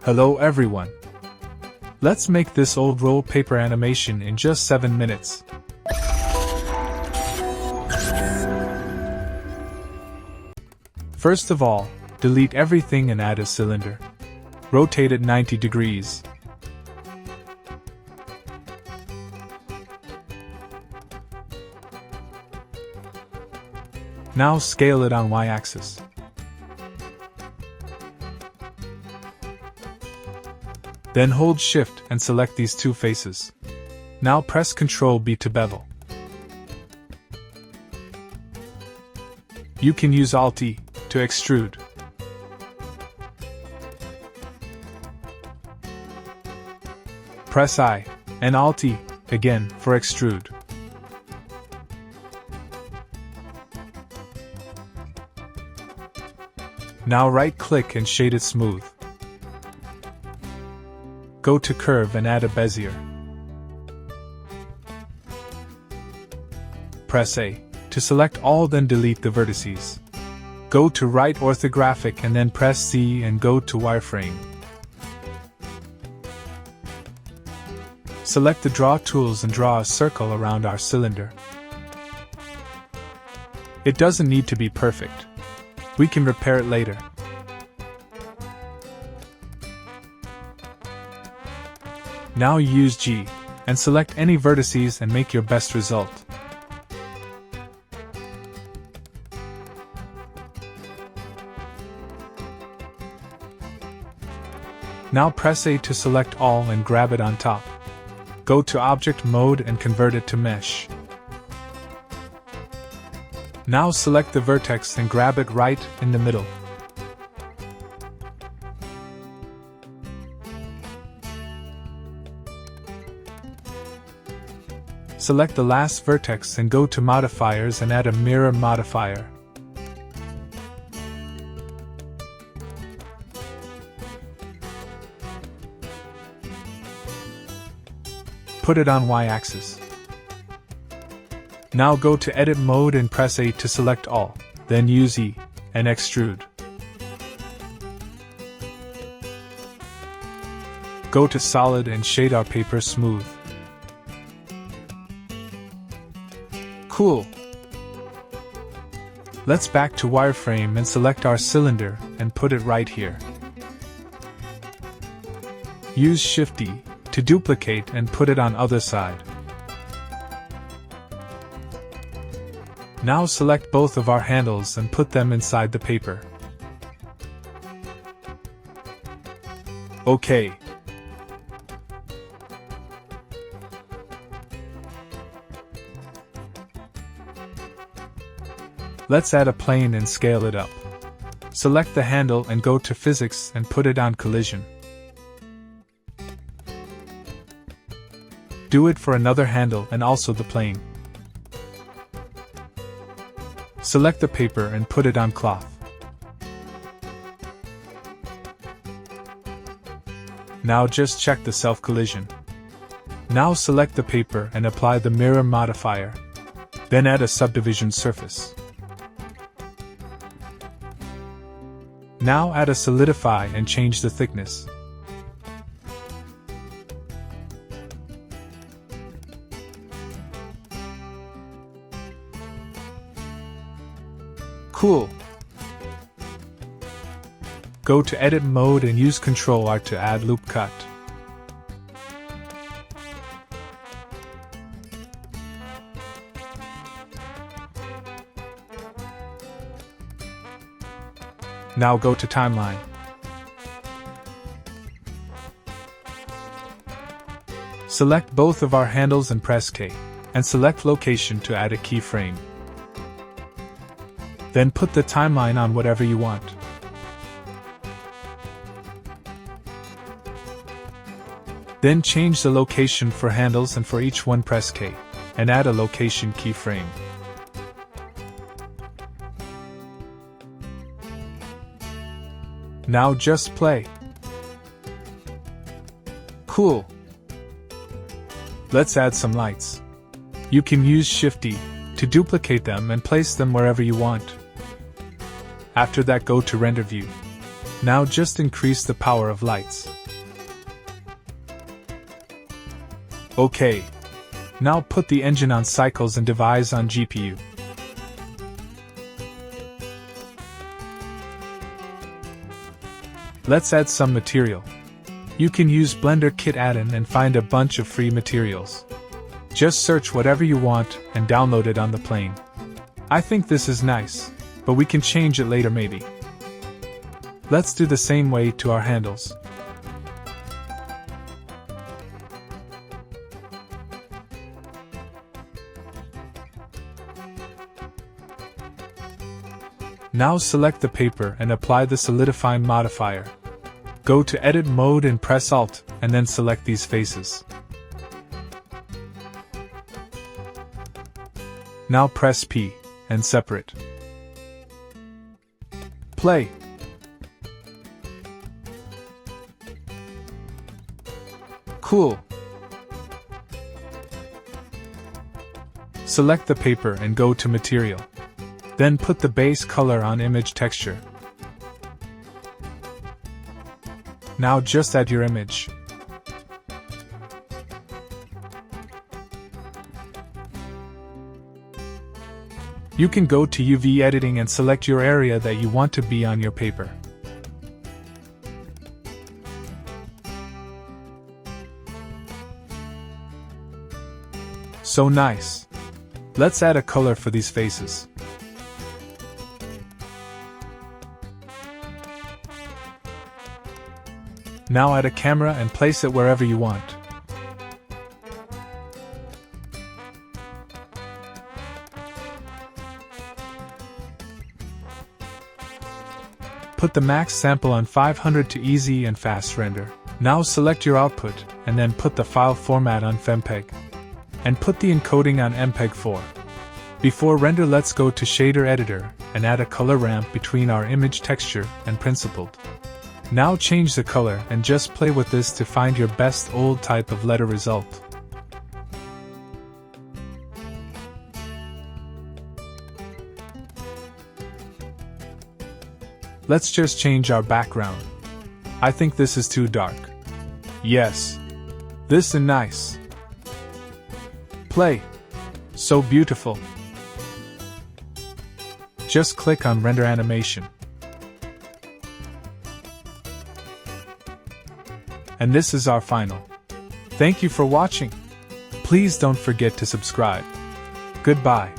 Hello everyone. Let's make this old roll paper animation in just 7 minutes. First of all, delete everything and add a cylinder. Rotate it 90 degrees. Now scale it on y-axis. Then hold Shift and select these two faces. Now press Ctrl B to bevel. You can use Alt E to extrude. Press I and Alt E again for extrude. Now right-click and shade it smooth. Go to Curve and add a Bezier. Press A to select all, then delete the vertices. Go to Right Orthographic and then press C and go to Wireframe. Select the Draw tools and draw a circle around our cylinder. It doesn't need to be perfect. We can repair it later. Now use G and select any vertices and make your best result. Now press A to select all and grab it on top. Go to Object Mode and convert it to Mesh. Now select the vertex and grab it right in the middle. Select the last vertex and go to Modifiers and add a mirror modifier. Put it on y-axis. Now go to Edit Mode and press A to select all, then use E and extrude. Go to Solid and shade our paper smooth. Cool. Let's back to Wireframe and select our cylinder and put it right here. Use Shift D to duplicate and put it on other side. Now select both of our handles and put them inside the paper. OK. Let's add a plane and scale it up. Select the handle and go to Physics and put it on Collision. Do it for another handle and also the plane. Select the paper and put it on Cloth. Now just check the self-collision. Now select the paper and apply the mirror modifier. Then add a subdivision surface. Now add a solidify and change the thickness. Cool. Go to Edit Mode and use Ctrl R to add Loop Cut. Now go to Timeline. Select both of our handles and press K, and select Location to add a keyframe. Then put the timeline on whatever you want. Then change the location for handles and for each one press K, and add a location keyframe. Now just play. Cool. Let's add some lights. You can use Shift D to duplicate them and place them wherever you want. After that, go to Render View. Now just increase the power of lights. OK. Now put the engine on cycles and device on GPU. Let's add some material. You can use Blender Kit add-in and find a bunch of free materials. Just search whatever you want and download it on the plane. I think this is nice, but we can change it later maybe. Let's do the same way to our handles. Now select the paper and apply the solidifying modifier. Go to Edit mode and press Alt, and then select these faces. Now press P and separate. Play. Cool. Select the paper and go to Material. Then put the base color on Image Texture. Now just add your image. You can go to UV editing and select your area that you want to be on your paper. So nice. Let's add a color for these faces. Now add a camera and place it wherever you want. Put the max sample on 500 to easy and fast render. Now select your output, and then put the file format on FMPEG. And put the encoding on MPEG-4. Before render, let's go to Shader Editor, and add a color ramp between our image texture and principled. Now change the color and just play with this to find your best old type of letter result. Let's just change our background. I think this is too dark. Yes. This is nice. Play. So beautiful. Just click on Render Animation. And this is our final. Thank you for watching. Please don't forget to subscribe. Goodbye.